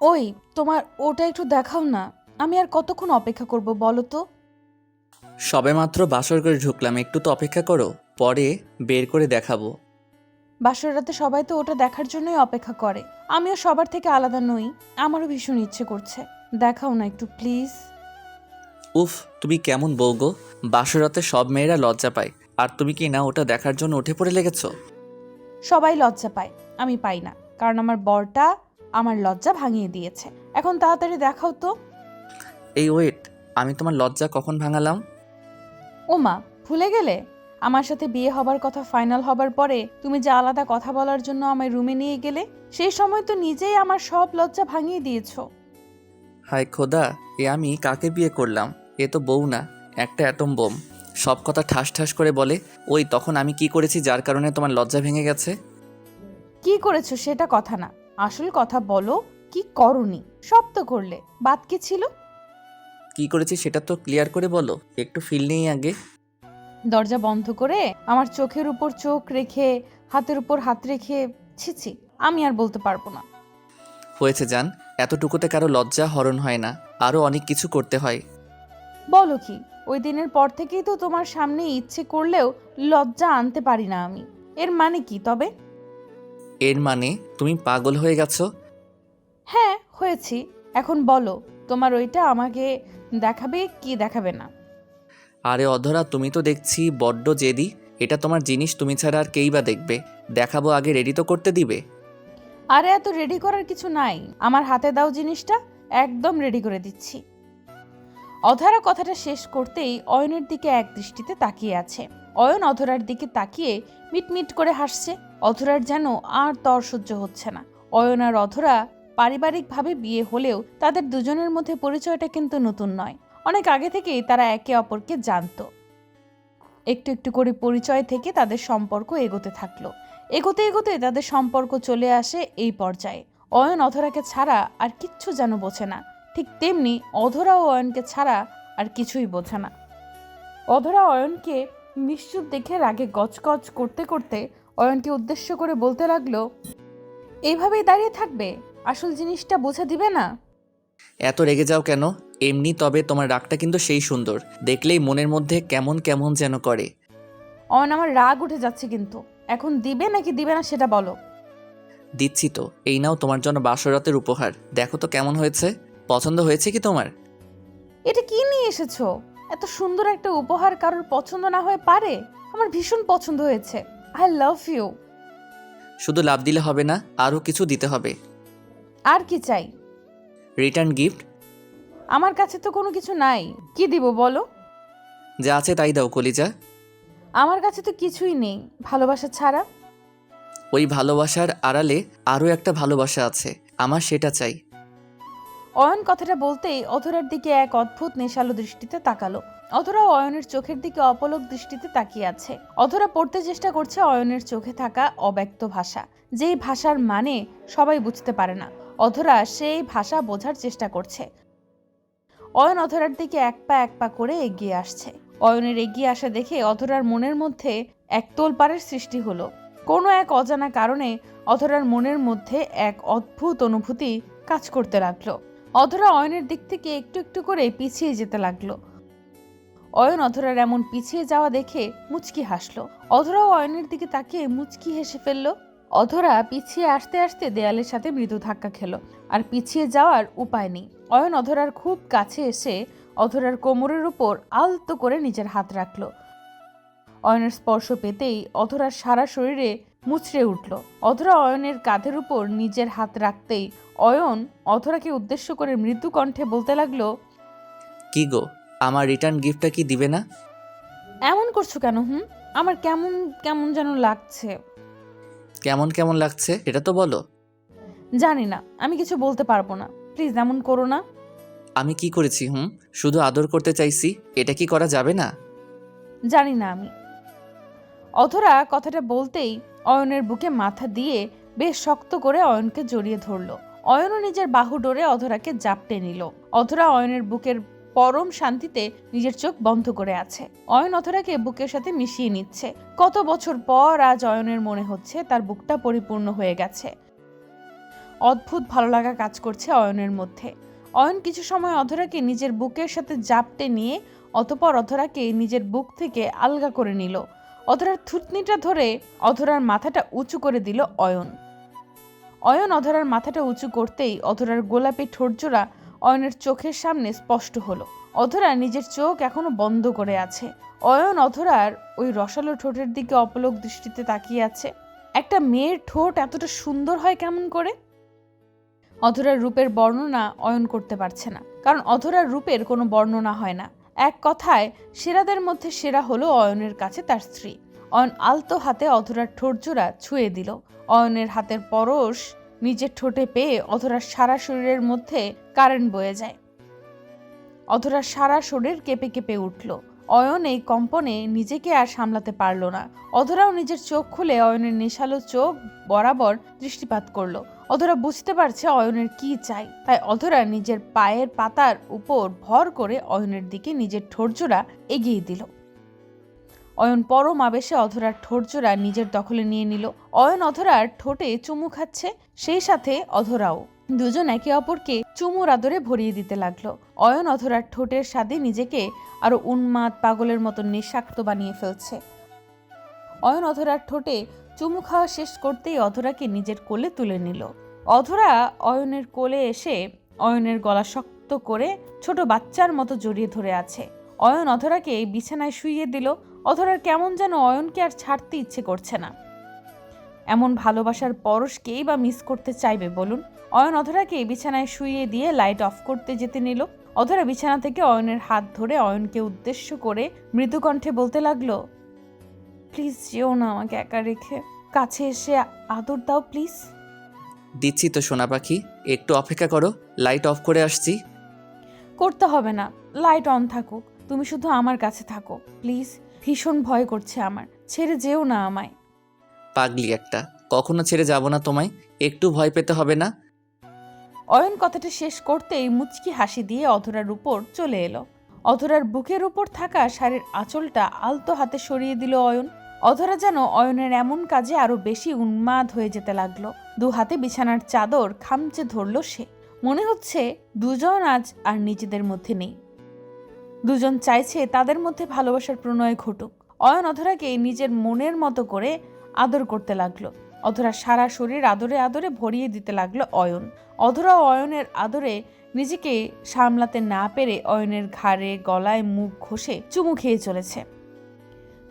ওই, তোমার ওটা একটু দেখাও না। আমি আর কতক্ষণ অপেক্ষা করব বলো তো? সবেমাত্র বাসর করে ঢুকলাম, একটু তো অপেক্ষা করো, পরে বের করে দেখাবো। বাসর রাতে সবাই তো ওটা দেখার জন্যই অপেক্ষা করে। আমিও সবার থেকে আলাদা নই। আমারও ভীষণ ইচ্ছে করছে। দেখাও না একটু প্লিজ। উফ, তুমি কেমন বউ গো। বাসরাতে সব মেয়েরা লজ্জা পায়, আর তুমি কি না ওটা দেখার জন্য উঠে পড়ে লেগেছো? সবাই লজ্জা পায়, আমি পাই না, কারণ আমার বরটা আমার লজ্জা ভাঙিয়ে দিয়েছে। এখন তাড়াতাড়ি দেখাও তো। এই ওয়েট, আমি তোমার লজ্জা কখন ভাঙালাম? ওমা, ভুলে গেলে? আমার সাথে বিয়ে হবার কথা ফাইনাল হবার পরে তুমি যে আলাদা কথা বলার জন্য আমায় রুমে নিয়ে গেলে, সেই সময় তো নিজেই আমার সব লজ্জা ভাঙিয়ে দিয়েছো। হায় খোদা, এ আমি কাকে বিয়ে করলাম? এ তো বউ না, একটা অ্যাটম বোম। সব কথা ঠাস ঠাস করে বলে। ওই তখন আমি কি করেছি যার কারণে তোমার লজ্জা ভেঙে গেছে? কি করেছো সেটা কথা না, আসল কথা বলো। কি করনি? সব তো করলে, বাদ কি ছিল? কি করেছি সেটা তো ক্লিয়ার করে বলো, একটু ফিল নেই আগে। দরজা বন্ধ করে আমার চোখের উপর চোখ রেখে, হাতের উপর হাত রেখে। ছি ছি, আমি আর বলতে পারবো না। হয়েছে জান, এতটুকুতে কারো লজ্জা হরণ হয় না, আরও অনেক কিছু করতে হয়। বলো কি? ওই দিনের পর থেকেই তো তোমার সামনে ইচ্ছে করলেও লজ্জা আনতে পারি না আমি। এর মানে কি তবে? এর মানে তুমি পাগল হয়ে গেছো। হ্যাঁ, হয়েছি। এখন বলো, তোমার ওইটা আমাকে দেখাবে কি দেখাবে না? আরে অধরা, তুমি তো দেখছি বড্ড জেদি। এটা তোমার জিনিস, তুমি ছাড়া আর কেই বা দেখবে। দেখাবো, আগে রেডি তো করতে দিবে। আরে এত রেডি করার কিছু নাই, আমার হাতে দাও জিনিসটা। একদম রেডি করে দিচ্ছি। অধরা কথাটা শেষ করতেই অয়নের দিকে এক দৃষ্টিতে তাকিয়ে আছে। অয়ন অধরার দিকে তাকিয়ে মিটমিট করে হাসছে। অধরার যেন আর তর সহ্য হচ্ছে না। অয়ন আর অধরা পারিবারিকভাবে বিয়ে হলেও তাদের দুজনের মধ্যে পরিচয়টা কিন্তু নতুন নয়। অনেক আগে থেকেই তারা একে অপরকে জানতো। একটু একটু করে পরিচয় থেকে তাদের সম্পর্ক এগোতে থাকলো। এগোতে এগোতে তাদের সম্পর্ক চলে আসে এই পর্যায়ে। অয়ন অধরাকে ছাড়া আর কিচ্ছু যেন বোঝে না। ঠিক তেমনি অধরাও অয়নকে ছাড়া আর কিছুই বোঝে না। অধরা অয়নকে নিশ্চুপ দেখে রাগে গজগজ করতে করতে অয়নকে উদ্দেশ্য করে বলতে লাগলো, এইভাবেই দাঁড়িয়ে থাকবে? আসল জিনিসটা বোঝা দিবে না? এত রেগে যাও কেন? এমনি তবে তোমার রাগটা কিন্তু সেই সুন্দর, দেখলেই মনের মধ্যে কেমন কেমন যেন করে। অয়ন, আমার রাগ উঠে যাচ্ছে কিন্তু। এখন দিবে নাকি দিবে না সেটা বলো। দিচ্ছি তো, এই নাও তোমার জন্য বাসরাতের উপহার, দেখো তো কেমন হয়েছে। পছন্দ হয়েছে কি তোমার? এটা কি নিয়ে এসেছো? এত সুন্দর একটা উপহার কারোর পছন্দ না হয়ে পারে? আমার ভীষণ পছন্দ হয়েছে। I love you. শুধু লাভ দিলে হবে না, আরও কিছু দিতে হবে। আর কি চাই? Return gift. আমার কাছে তো কোনো কিছু নাই। কি দিব বলো? যা আছে তাই দাও কলিজা। আমার কাছে তো কিছুই নেই, ভালোবাসা ছাড়া। ওই ভালোবাসার আড়ালে আরও একটা ভালোবাসা আছে, আমার সেটা চাই। অয়ন কথাটা বলতেই অধরার দিকে এক অদ্ভুত নেশালো দৃষ্টিতে তাকালো। অধরা অয়নের চোখের দিকে অপলক দৃষ্টিতে তাকিয়ে আছে। অধরা পড়তে চেষ্টা করছে অয়নের চোখে থাকা অব্যক্ত ভাষা, যেই ভাষার মানে সবাই বুঝতে পারে না। অধরা সেই ভাষা বোঝার চেষ্টা করছে। অয়ন অধরার দিকে এক পা করে এগিয়ে আসছে। অয়নের এগিয়ে আসা দেখে অধরার মনের মধ্যে এক তোলপাড়ের সৃষ্টি হলো। কোনো এক অজানা কারণে অধরার মনের মধ্যে এক অদ্ভুত অনুভূতি কাজ করতে লাগলো। অধরা অয়নের দিক থেকে একটু একটু করে পিছিয়ে যেতে লাগলো। অয়ন অধরার এমন পিছিয়ে যাওয়া দেখে মুচকি হাসলো। অধরাও অয়নের দিকে তাকিয়ে মুচকি হেসে ফেললো। অধরা পিছিয়ে আসতে আসতে দেয়ালের সাথে মৃদু ধাক্কা খেলো। আর পিছিয়ে যাওয়ার উপায় নেই। অয়ন অধরার খুব কাছে এসে অধরার কোমরের উপর আলতো করে নিজের হাত রাখলো। অয়নের স্পর্শ পেতেই অধরার সারা শরীরে মুচড়ে উঠল। অধরা অয়নের কাঁধের উপর নিজের হাত রাখতেই অয়ন অধরাকে উদ্দেশ্য করে মৃদু কণ্ঠে বলতে লাগলো, কি গো, আমার রিটার্ন গিফটটা কি দিবে না? এমন করছো কেন? আমার কেমন কেমন যেন লাগছে। কেমন কেমন লাগছে এটা তো বলো। জানি না, আমি কিছু বলতে পারবো না। প্লিজ এমন করো না। আমি কি করেছি? শুধু আদর করতে চাইছি, এটা কি করা যাবে না? জানি না আমি। অধরা কথাটা বলতেই অয়নের বুকে মাথা দিয়ে বেশ শক্ত করে অয়নকে জড়িয়ে ধরল। অয়নও নিজের বাহু ডোরে অধরাকে জাপটে নিল। অধরা অয়নের বুকের পরম শান্তিতে নিজের চোখ বন্ধ করে আছে। অয়ন অধরাকে বুকের সাথে মিশিয়ে নিচ্ছে। কত বছর পর আজ অয়নের মনে হচ্ছে তার বুকটা পরিপূর্ণ হয়ে গেছে। অদ্ভুত ভালো লাগা কাজ করছে অয়নের মধ্যে। অয়ন কিছু সময় অধরাকে নিজের বুকের সাথে জাপটে নিয়ে অতঃপর অধরাকে নিজের বুক থেকে আলগা করে নিল। অধরার থুতনিটা ধরে অধরার মাথাটা উঁচু করে দিল অয়ন। অয়ন অধরার মাথাটা উঁচু করতেই অধরার গোলাপি ঠোঁটজোড়া অয়নের চোখের সামনে স্পষ্ট হলো। অধরা নিজের চোখ এখনো বন্ধ করে আছে। অয়ন অধরার ওই রসালো ঠোঁটের দিকে অপলক দৃষ্টিতে তাকিয়ে আছে। একটা মেয়ের ঠোঁট এতটা সুন্দর হয় কেমন করে? অধরার রূপের বর্ণনা অয়ন করতে পারছে না, কারণ অধরার রূপের কোনো বর্ণনা হয় না। এক কথায় সেরাদের মধ্যে সেরা হলো অয়নের কাছে তার স্ত্রী। অয়ন আলতো হাতে অধরার ঠোঁটজোড়া ছুঁয়ে দিল। অয়নের হাতের পরশ নিজের ঠোঁটে পেয়ে অধরার সারা শরীরের মধ্যে কারেন্ট বয়ে যায়। অধরার সারা শরীর কেঁপে কেঁপে উঠল। অয়ন এই কম্পনে নিজেকে আর সামলাতে পারল না। অধরাও নিজের চোখ খুলে অয়নের নেশালো চোখ বরাবর দৃষ্টিপাত করলো। অধরা বুঝতে পারছে অয়নের কি চাই, তাই অধরা নিজের পায়ের পাতার উপর ভর করে অয়নের দিকে নিজের ঠোঁটজোড়া এগিয়ে দিল। অয়ন পরম আবেশে অধরার ঠোঁটজোড়া নিজের দখলে নিয়ে নিল। অয়ন অধরার ঠোঁটে চুমু খাচ্ছে, সেই সাথে অধরাও। দুজন একে অপরকে চুমুর আদরে ভরিয়ে দিতে লাগলো। অয়ন অধরার ঠোঁটের স্বাদে নিজেকে আরো উন্মাদ পাগলের মতো নেশাক্ত বানিয়ে ফেলছে। অয়ন অধরার ঠোঁটে চুমু খাওয়া শেষ করতেই অধরাকে নিজের কোলে তুলে নিল। অধরা অয়নের কোলে এসে অয়নের গলা শক্ত করে ছোট বাচ্চার মতো জড়িয়ে ধরে আছে। অয়ন অধরাকে বিছানায় শুইয়ে দিল। অধরার কেমন যেন অয়নকে আর ছাড়তে ইচ্ছে করছে না। এমন ভালোবাসার পরশকেই বা মিস করতে চাইবে বলুন? অয়ন অধরাকে বিছানায় শুইয়ে দিয়ে লাইট অফ করতে যেতে নিল। অধরা বিছানা থেকে অয়নের হাত ধরে অয়নকে উদ্দেশ্য করে মৃদু কণ্ঠে বলতে লাগলো, প্লিজ যেও না আমাকে একা রেখে, কাছে এসে আদর দাও প্লিজ। দিচ্ছি তো সোনা পাখি, একটু অপেক্ষা করো, লাইট অফ করে আসছি। করতে হবে না, লাইট অন থাকুক, তুমি শুধু আমার কাছে থাকো প্লিজ। ভীষণ ভয় করছে আমার, ছেড়ে যেও না আমায়। পাগলি একটা, কখনো ছেড়ে যাব না তোমায়, একটু ভয় পেতে হবে না। অয়ন কথাটা শেষ করতেই মুচকি হাসি দিয়ে অধরার উপর চলে এলো। অধরার বুকের উপর থাকা শাড়ির আঁচলটা আলতো হাতে সরিয়ে দিল অয়ন। অধরা যেন অয়নের এমন কাজে আরো বেশি উন্মাদ হয়ে যেতে লাগলো। দু হাতে বিছানার চাদর খামচে ধরলো সে। মনে হচ্ছে দুজন আজ আর নিজেদের মধ্যে নেই। দুজন চাইছে তাদের মধ্যে ভালোবাসার প্রণয় ঘটুক। অয়ন অধরাকে নিজের মনের মতো করে আদর করতে লাগলো। অধরা সারা শরীর আদরে আদরে ভরিয়ে দিতে লাগলো অয়ন। অধরা অয়নের আদরে নিজেকে সামলাতে না পেরে অয়নের ঘাড়ে গলায় মুখ ঘষে চুমু খেয়ে চলেছে।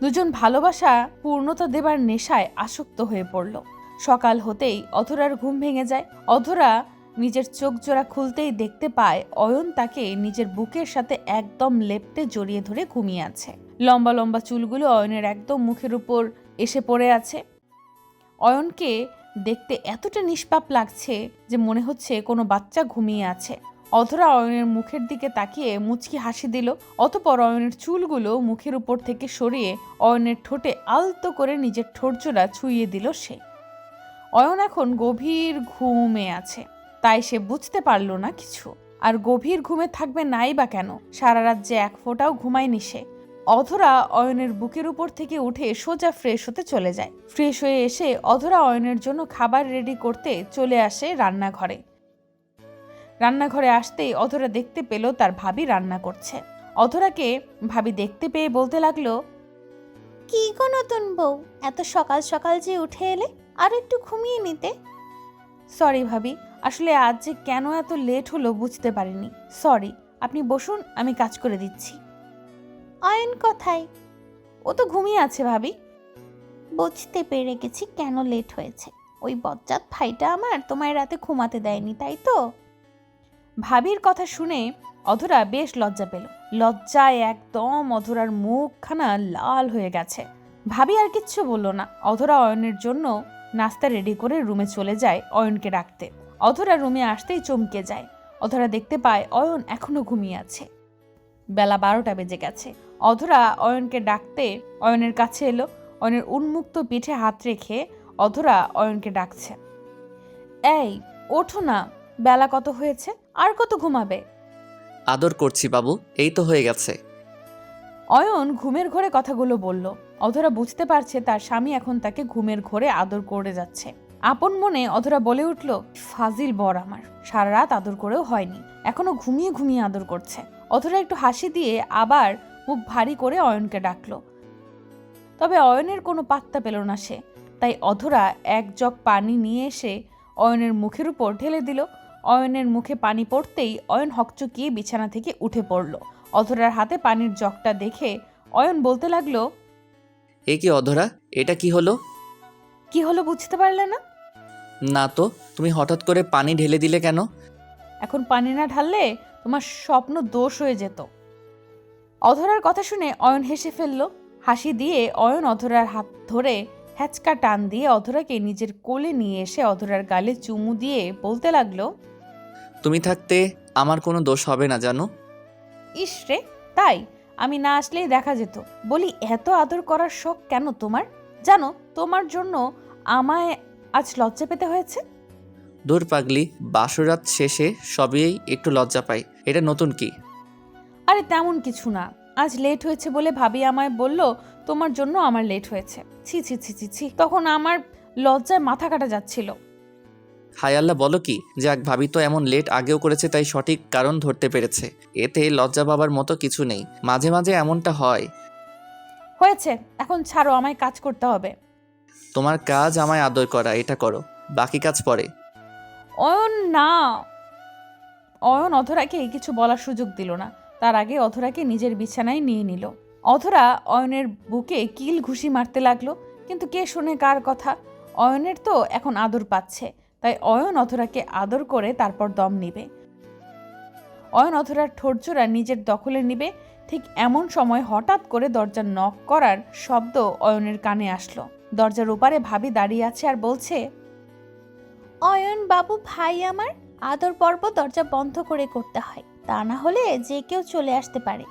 দুজন ভালোবাসা পূর্ণতা দেবার নেশায় আসক্ত হয়ে পড়ল। সকাল হতেই অধরার ঘুম ভেঙে যায়। অধরা নিজের চোখ জোড়া খুলতেই দেখতে পায় অয়ন তাকে নিজের বুকের সাথে একদম লেপ্টে জড়িয়ে ধরে ঘুমিয়ে আছে। লম্বা লম্বা চুলগুলো অয়নের একদম মুখের উপর এসে পড়ে আছে। অয়নকে দেখতে এতটা নিষ্পাপ লাগছে যে মনে হচ্ছে কোনো বাচ্চা ঘুমিয়ে আছে। অধরা অয়নের মুখের দিকে তাকিয়ে মুচকি হাসি দিল। অতঃপর অয়নের চুলগুলো মুখের উপর থেকে সরিয়ে অয়নের ঠোঁটে আলতো করে নিজের ঠোঁটজোড়া ছুঁয়ে দিল সে। অয়ন এখন গভীর ঘুমে আছে, তাই সে বুঝতে পারল না কিছু। আর গভীর ঘুমে থাকবে নাই বা কেন, সারা রাত যে এক ফোঁটাও ঘুমায়নি সে। অধরা অয়নের বুকের উপর থেকে উঠে সোজা ফ্রেশ হতে চলে যায়। ফ্রেশ হয়ে এসে অধরা অয়নের জন্য খাবার রেডি করতে চলে আসে রান্নাঘরে। রান্নাঘরে আসতেই অধরা দেখতে পেল তার ভাবি রান্না করছে। অধরাকে ভাবি দেখতে পেয়ে বলতে লাগলো, কি গো নতুন বউ, এত সকাল সকাল যে উঠে এলে, আর একটু ঘুমিয়ে নিতে। সরি ভাবি, আসলে আজ যে কেন এত লেট হলো বুঝতে পারিনি। সরি, আপনি বসুন, আমি কাজ করে দিচ্ছি। অয়ন কোথায়? ও তো ঘুমিয়ে আছে ভাবি। বুঝতে পেরে গেছি কেন লেট হয়েছে। ওই বজ্জাত ভাইটা আমার তোমায় রাতে ঘুমাতে দেয়নি, তাই তো? ভাবির কথা শুনে অধরা বেশ লজ্জা পেল। লজ্জায় একদম অধরার মুখখানা লাল হয়ে গেছে। ভাবি আর কিচ্ছু বলল না। অধরা অয়নের জন্য নাস্তা রেডি করে রুমে চলে যায় অয়নকে ডাকতে। অধরা রুমে আসতেই চমকে যায়। অধরা দেখতে পায় অয়ন এখনো ঘুমিয়ে আছে। বেলা 12টা বেজে গেছে। অধরা অয়নকে ডাকতে অয়নের কাছে এলো। অয়নের উন্মুক্ত পিঠে হাত রেখে অধরা অয়নকে ডাকছে, এই ওঠো না, বেলা কত হয়েছে, আর কত ঘুমাবে? আদর করছি বাবু, এই তো হয়ে গেছে। অয়ন ঘুমের ঘোরে কথাগুলো বলল। অধরা বুঝতে পারছে তার স্বামী এখন তাকে ঘুমের ঘোরে আদর করে যাচ্ছে। আপন মনে অধরা বলে উঠল, ফাজিল বর আমার, সারা রাত আদর করেও হয়নি, এখনো ঘুমিয়ে ঘুমিয়ে আদর করছে। অধরা একটু হাসি দিয়ে আবার মুখ ভারী করে অয়নকে ডাকলো, তবে অয়নের কোনো পাত্তা পেল না সে। তাই অধরা এক জগ পানি নিয়ে এসে অয়নের মুখের উপর ঢেলে দিল। অয়নের মুখে পানি পড়তেই অয়ন হকচকিয়ে বিছানা থেকে উঠে পড়ল। অধরার হাতে পানির জগটা দেখে অয়ন বলতে লাগলো, এ কি অধরা, এটা কি হলো? কি হলো বুঝতে পারলে না? না তো, তুমি হঠাৎ করে পানি ঢেলে দিলে কেন? এখন পানি না ঢাললে তোমার স্বপ্ন দোষ হয়ে যেত। অধরার কথা শুনে অয়ন হেসে ফেলল। হাসি দিয়ে অয়ন অধরার হাত ধরে হ্যাচকা টান দিয়ে অধরাকে নিজের কোলে নিয়ে এসে অধরার গালে চুমু দিয়ে বলতে লাগলো, তুমি থাকতে আমার কোনো দোষ হবে না জানো। ইস রে, তাই? আমি না আসলেই দেখা যেত। বলি, এত আদর করার শখ কেন তোমার? জানো, তোমার জন্য আমায় আজ লজ্জা পেতে হয়েছে। দূর পাগলি, বাসরাত শেষে সবই একটু লজ্জা পাই, এটা নতুন কি? আরে তেমন কিছু না, আজ লেট হয়েছে বলে ভাবি আমায় বলল তোমার জন্য আমার লেট হয়েছে। ছি ছি ছি ছি ছি, তখন আমার লজ্জায় মাথা কাটা যাচ্ছিল। হায় আল্লাহ, বলো কি? যাক, ভাবি তো এমন লেট আগেও করেছে, তাই সঠিক কারণ ধরতে পেরেছে। এতে লজ্জা পাবার মতো কিছু নেই, মাঝে মাঝে এমনটা হয়। হয়েছে, এখন ছাড়ো, আমায় কাজ করতে হবে। তোমার কাজ আমায় আদর করা, এটা করো, বাকি কাজ পরে। অয়ন না। অয়ন অধরাকে কিছু বলার সুযোগ দিল না, তার আগে অধরাকে নিজের বিছানায় নিয়ে নিল। অধরা অয়নের বুকে কিল ঘুষি মারতে লাগলো, কিন্তু কে শুনে কার কথা? অয়নের তো এখন আদর পাচ্ছে, তাই অয়ন অধরাকে আদর করে তারপর দম নিবে। অয়ন অধরার ঠোঁটজোড়া নিজের দখলে নিবে। ঠিক এমন সময় হঠাৎ করে দরজার নক করার শব্দ অয়নের কানে আসলো। দরজার ওপারে ভাবি দাঁড়িয়ে আছে আর বলছে, অয়ন বাবু ভাই আমার, আদর পর্ব দরজা বন্ধ করে করতে হয়, তা না হলে যে কেউ চলে আসতে পারে।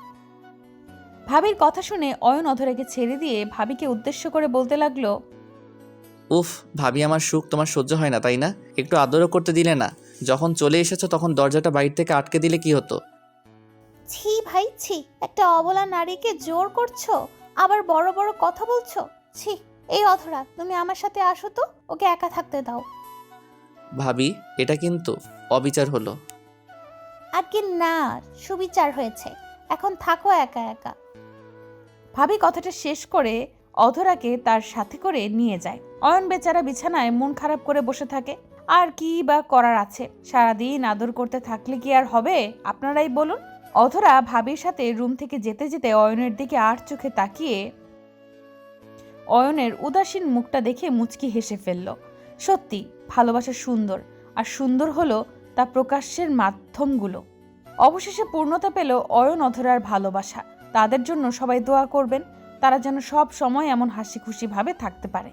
ভাবির কথা শুনে অয়ন অধরাকে ছেড়ে দিয়ে ভাবিকে উদ্দেশ্য করে বলতে লাগলো, উফ ভাবি, আমার সুখ তোমার সহ্য হয় না তাই না? একটু আদরও করতে দিলে না। যখন চলে এসেছো তখন দরজাটা বাইরে থেকে আটকে দিলে কি হতো? ছি ভাই ছি, একটা অবলা নারীকে জোর করছো, আবার বড় বড় কথা বলছো। ছি। এই অধরা, তুমি আমার সাথে আসো তো, ওকে একা থাকতে দাও। ভাবি, এটা কিন্তু অবিচার হলো। আগে না, সুবিচার হয়েছে, এখন থাকো একা একা। ভাবি কথাটা শেষ করে অধরাকে তার সাথে করে নিয়ে যায়। অয়ন বেচারা বিছানায় মন খারাপ করে বসে থাকে। আর কি বা করার আছে? সারাদিন আদর করতে থাকলে কি আর হবে? আপনারাই বলুন। অধরা ভাবির সাথে রুম থেকে যেতে যেতে অয়নের দিকে আর চোখে তাকিয়ে অয়নের উদাসীন মুখটা দেখে মুচকি হেসে ফেলল। সত্যি, ভালোবাসা সুন্দর, আর সুন্দর হলো তা প্রকাশের মাধ্যমগুলো। অবশেষে পূর্ণতা পেল অয়ন অধরার ভালোবাসা। তাদের জন্য সবাই দোয়া করবেন, তারা যেন সব সময় এমন হাসি খুশি ভাবে থাকতে পারে।